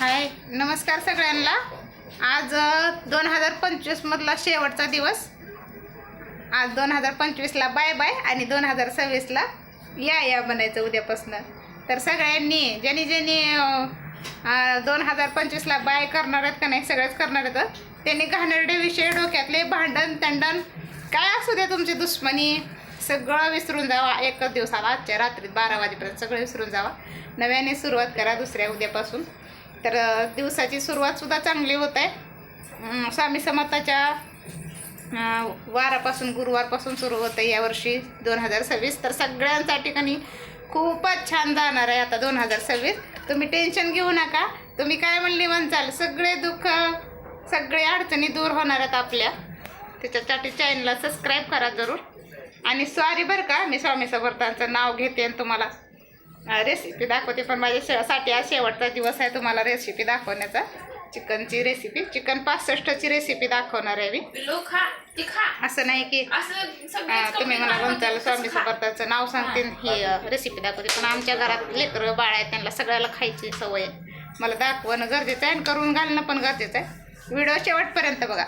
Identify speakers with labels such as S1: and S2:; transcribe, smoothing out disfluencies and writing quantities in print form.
S1: हाय, नमस्कार सगळ्यांना। आज 2025 मधला शेवटचा दिवस। आज 2025ला बाय बाय आणि 2026ला या बनायचं उद्यापासून। तर सगळ्यांनी ज्यांनी 2025ला बाय करणार आहेत का नाही, सगळेच करणार आहेत, त्यांनी घाणेरडे विषय डोक्यातले भांडण तंडण काय असू दे, तुमची दुश्मनी सगळं विसरून जावा। एकच दिवसाला आजच्या रात्री 12 वाजेपर्यंत सगळं विसरून जावा। नव्याने सुरुवात करा दुसऱ्या उद्यापासून। तर दिवसाची सुरुवात सुद्धा चांगली होत आहे। स्वामी समर्थाच्या वारापासून गुरुवारपासून सुरू होतं यावर्षी 2026। तर सगळ्यांसाठी कनी खूपच छान जाणार आहे आता 2026। तुम्ही टेन्शन घेऊ नका। तुम्ही काय म्हणली म्हणचाल, सगळे दुःख सगळे अडचणी दूर होणार आहेत आपल्या। त्याच्यासाठी चॅनलला सबस्क्राईब करा जरूर। आणि सॉरी बरं का, मी स्वामी समर्थांचं नाव घेते आणि तुम्हाला रेसिपी दाखवते, पण माझ्यासाठी आज शेवटचा दिवस आहे तुम्हाला रेसिपी दाखवण्याचा। चिकनची रेसिपी, चिकन 65ची रेसिपी दाखवणार आहे मी। असं नाही की तुम्ही मला म्हणताल स्वामी समर्थांचं नाव सांगते ही रेसिपी दाखवते, पण आमच्या घरात लेकरं बाळ आहेत, त्यांना सगळ्याला खायची सवय आहे। मला दाखवणं गरजेचं आहे आणि करून घालणं पण गरजेचं आहे। व्हिडिओ शेवटपर्यंत बघा।